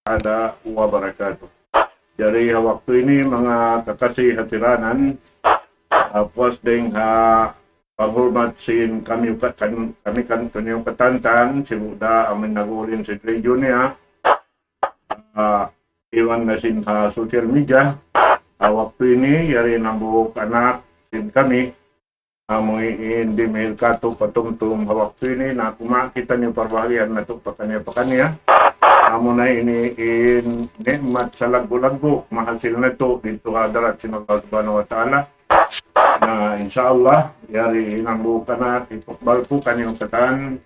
ta'ala wa barakatuh. Dari waktu ini mga kakasih hatiranan, puas ding paghormat sin kami kanyang katantan, si Buddha amin nagulin si Trey niya, iwan na sin social media. Waktu ini yari ng buhok anak sin kami, amoy hindi mail kato patungtung waktu ini na kumakita niyo parbahagian na ito pa kanya. Amo na ini in nikmat sa lagbo-lagbo, mahasil na ito dito hadarat sin Allah subhanahu wa ta'ala. Na insyaAllah, yari inang buka na, ipukbal po kanyang katan,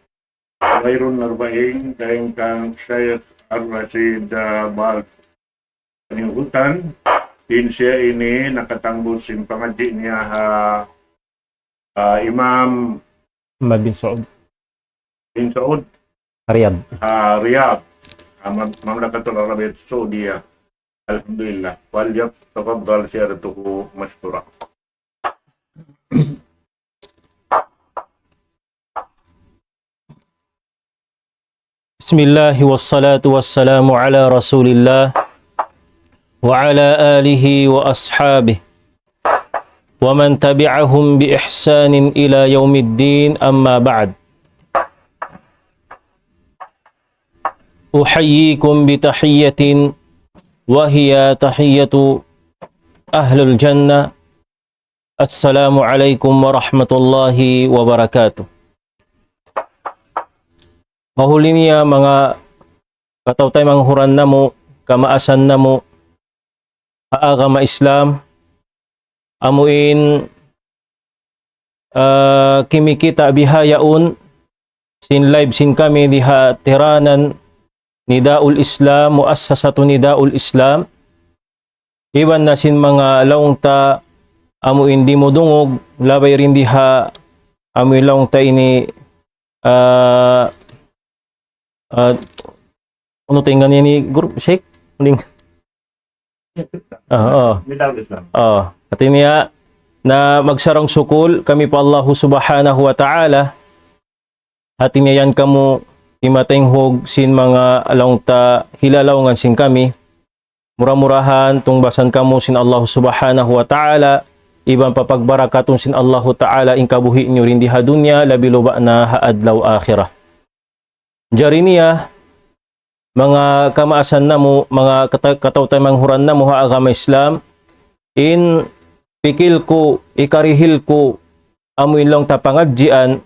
mayroon narbaing kayong kang Syekh Al-Rashid Bal kanyang hutan. Din siya ini nakatanggol sin pangadji niya Imam Muhammad bin Saud bin Saud Riyadh. Mamlakatul Arabiyyah Saudiyah. Alhamdulillah. Waljab tafadhal syaratuhu mashkura. Bismillah wassalatu wassalamu ala Rasulillah wa ala alihi wa ashabihi wa man tabi'ahum bi ihsanin ila yaumiddin, amma ba'd. Uhayyikum bi tahiyyatin wa hiya tahiyyatu ahlul jannah. Assalamu alaikum warahmatullahi wabarakatuh. Mahuli niya mga katawtay manghuran na mo, kamaasan na mo, agama Islam, amuin kimikita bihayaun, sin live sin kami diha tiranan Nidaul Islam, muassasatu Nidaul Islam. Iwan na sin mga laungta, amuin di mo dungog, labay rin diha, amuin laungta ini, ano tingnan niya ni Guru Sheikh? Nidaul Islam. At niya na magsarang sukul kami pa Allah subhanahu wa ta'ala. At niyan kamo imatenghog sin mga alawta hilalawngan sin kami. Murah-murahan tungbasan kamo sin Allah subhanahu wa ta'ala. Ibang papagbarakaton sin Allah ta'ala in kabuhi nyo rin diha dunya labi luba na haadlaw akhirah. Jari niya mga kamaasan na mo, mga katawtay manghuran na mo ha agama Islam, in pikil ko, ikarihil ko, amoy lang tapangadjian,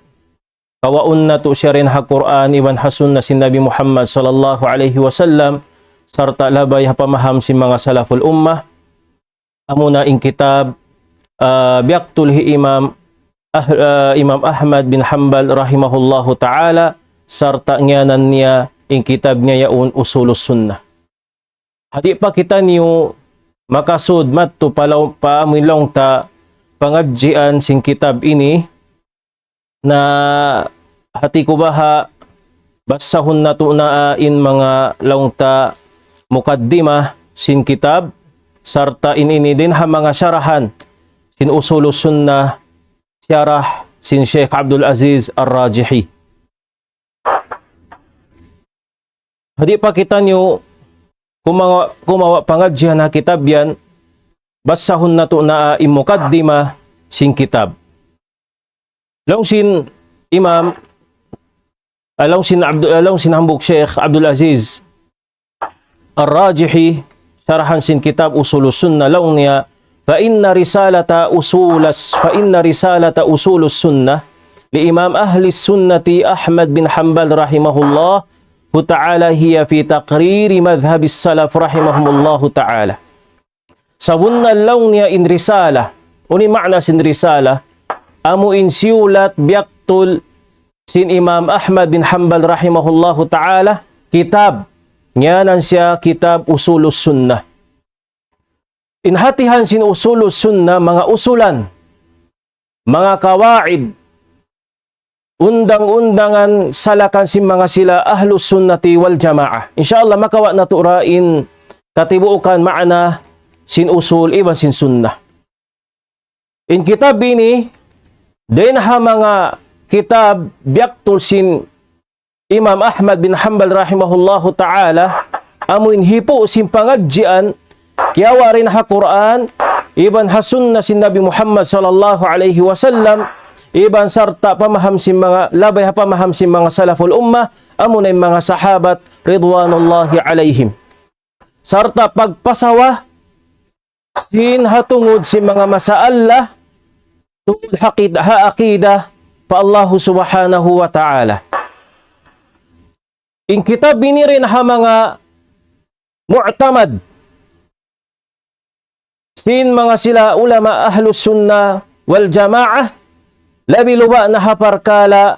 kawaun na to siya rin ha Quran, iwan hasun na si Nabi Muhammad sallallahu alaihi wasallam, sarta labay ha pamaham si mga salaful ummah, amo na in kitab, biaktul hi Imam Ahmad bin Hanbal rahimahullahu ta'ala, sarta ngiyanan niya in kitab niya yaun usulus sunnah. Hadi pa kita niyo makasud matto paamilong ta pangadjian sing kitab ini na hati ko baha basahon na to na in mga laungta mukaddimah sin kitab sarta ini din ha mga syarahan sin usulus sunnah syarah sin Sheikh Abdul Aziz Ar-Rajihi. Hadi pa kita nyo kumawa pangadjihan na kitab yan, basahon na to na imukaddima sing kitab. Long sin Imam, along sin hambuk Sheikh Abdul Aziz Ar-Rajihi, syarahan sin kitab usulus sunnah long niya, fa inna risalata usulus sunnah li Imam ahli sunnati Ahmad bin Hanbal rahimahullah ta'ala hiya fi taqriri madhhabis salaf rahimahumullahu ta'ala. Sabunna law niya in risala. Uni makna sin risala, amu in siulat biaktul sin Imam Ahmad bin Hanbal rahimahullahu ta'ala, kitab. Nyanan siya kitab usulus sunnah. Inhatihan sin usulus sunnah, mga usulan, mga kawaid, undang-undangan salakan si mga sila ahlus sunnati wal jamaah. Insyaallah makawa na turain katibuukan maana sin usul iban sin sunnah. In kitab ini din ha mga kitab biaktul sin Imam Ahmad bin Hanbal rahimahullahu ta'ala amuin hipo sin pangagjian kiyawa rin ha Quran iban ha sunna sin Nabi Muhammad sallallahu alaihi wasallam iban sarta pamaham sin mga labay ha pamaham sin mga salaful ummah amunay mga sahabat ridwanullahi alaihim sarta pagpasawa sin hatungod sin mga masaalla tungod aqida pa Allah subhanahu wa ta'ala. In kitab binirin ha mga mu'tamad sin mga sila ulama ahlus sunnah wal jama'ah labi luba na haparkala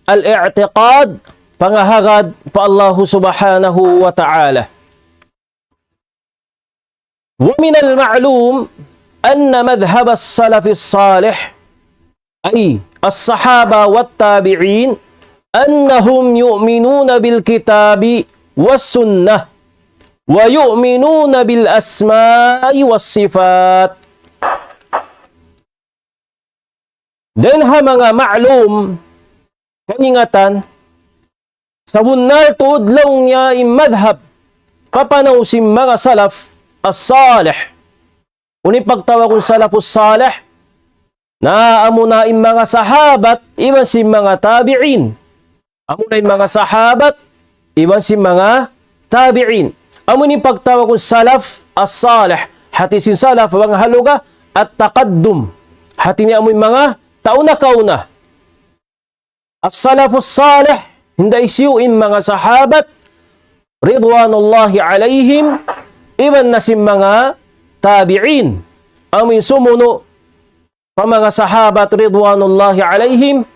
al-i'tiqad pangahagad pa Allah subhanahu wa ta'ala. Wa min al-ma'lum anna madhhab as-salaf as-salih ay as-sahaba wat-tabi'in annahum yu'minuna bil kitabi was-sunnah wa yu'minuna bil asma'i was-sifat. Den ha mga ma'lum kaningatan sa bunal tuod lang niya imadhab papanaw si mga salaf as-salih. Uni pagtawa kong salafus salih na amuna im mga sahabat iban si mga tabi'in. Amuna im mga sahabat iban si mga tabi'in. Amuni pagtawa kong salaf as-salih hati sin salaf ang haluga at taqaddum hati ni amoy mga tauna kauna. As-salafus salih hindi isiyo im mga sahabat ridwanullahi alaihim iban na si mga tabi'in. Amin sumuno pa mga sahabat ridwanullahi alaihim.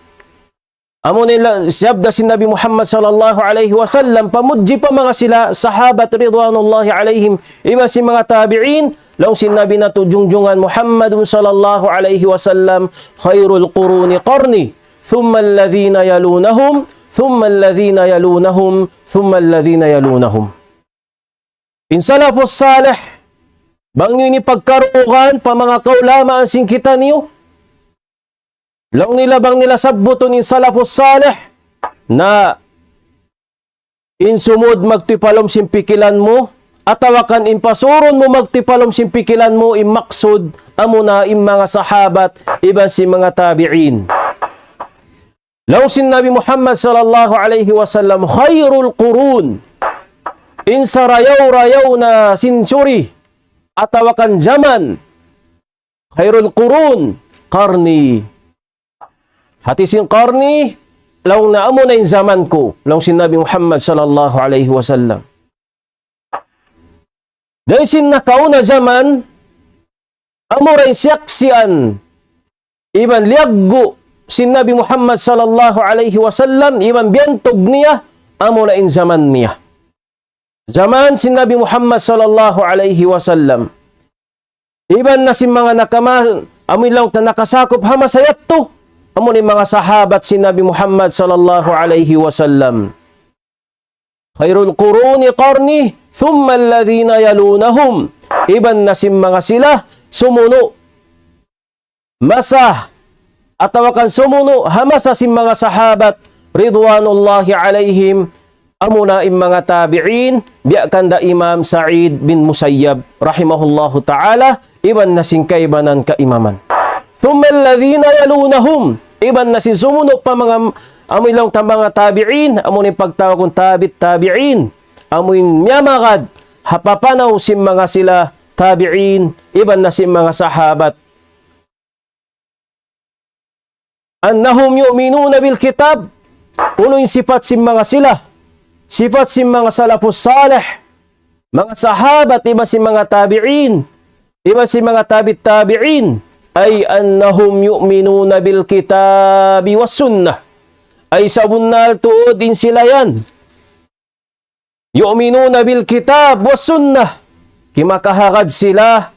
Amun nila siyabda si Nabi Muhammad sallallahu alaihi wasallam pamudji pa mga sila sahabat ridwanullahi alaihim iban si mga tabi'in law si Nabi na tujungjungan Muhammadun sallallahu alaihi wasallam khairul quruni qarni thumma alladhina yalunahum thumma alladhina yalunahum thumma alladhina yalunahum. In salafus salih bang ni pagkarukan pa mga kaulama ang singkita niyo lang nila bang nila sabbuton in salafus salih na insumod magtipalom simpikilan mo atawakan in pasuron mo magtipalom simpikilan mo imaksud amuna in mga sahabat iban si mga tabi'in. Law sin Nabi Muhammad sallallahu alaihi wasallam khairul qurun in sarayaw-rayaw na sinsyuri atawakan zaman khairul qurun qarni hati sin qarni law na amo na in zaman ko law sin Nabi Muhammad sallallahu alaihi wasallam dahil sin nakauna zaman amo rin siyaksian iban liaggo sin Nabi Muhammad sallallahu alaihi wasallam iban biyantog niya amo na in zaman niya. Zaman si Nabi Muhammad sallallahu alaihi wasallam. Iban na si mga amoy lang na nakasakop hamasayat to. Amo ni mga sahabat si Nabi Muhammad sallallahu alaihi wasallam. Khairul quruni qarni thumma alladhina yalunahum. Iban na si mga sila sumuno. Masa atawakan sumuno hamasa si mga sahabat ridwanullahi alaihim. Amuna im mga tabi'in biakan da Imam Sa'id bin Musayyab rahimahullahu ta'ala iban na singkaibanan ka imaman. Thumma alladhina yalunahum iban na sinsumuno pa mga amoy lang ta mga tabi'in amun pagtawag kong tabi'in amoy miyamagad hapapanaw sim mga sila tabi'in iban na sim mga sahabat annahum yu'minuna bil kitab unoy sifat sim mga sila sifat si mga salafus salih, mga sahabat, iba si mga tabi'in, iba si mga tabi'in, ay annahum yu'minuna bil kitabi was sunnah. Ay sa bunal tuod din sila yan. Yu'minuna bil kitab was sunnah. Kimakahagad sila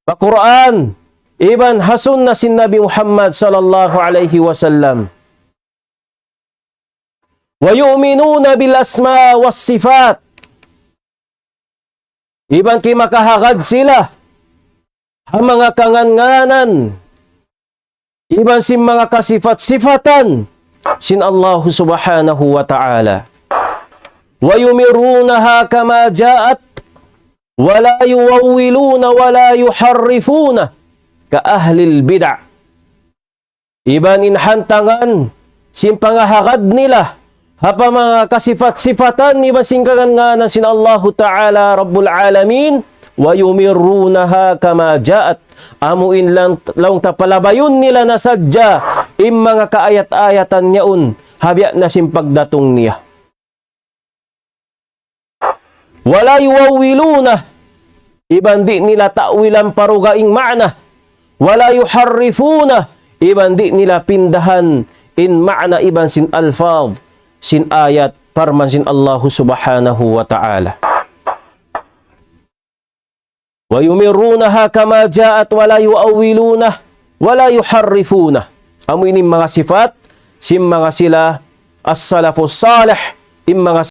pa Quran, iban hasun na si Nabi Muhammad sallallahu alaihi wasallam. Wa yu'minuna bil asma was sifat. Iban kimakahagad sila ang mga kanganganan. Iban si mga kasifat-sifatan sin Allah subhanahu wa ta'ala. wa yumirunaha kama ja'at wa la yuwawwiluna wa la yuharrifuna ka ahlil bid'ah. Iban inhantangan simpangahagad nila hapa mga kasifat-sifatan ni basingkagan nga na sin Allahu Ta'ala Rabbul Alamin wa yumirunaha kama ja'at. Amuin lang tapalabayon nila na sadya im mga kaayat-ayatan niyaon habya na simpagdatong niya. Wala yuwawwiluna, iban di nila ta'wilan parugaing ma'na. Wala yuharrifuna, iban di nila pindahan in ma'na iban sin alfaz, sin ayat, parman sin Allah subhanahu wa ta'ala. Wa yumirunaha kama ja'at wa la yuawwiluna wa la yuharrifuna. Amo ining mga sifat sim mga sila as-salafus salih, im mga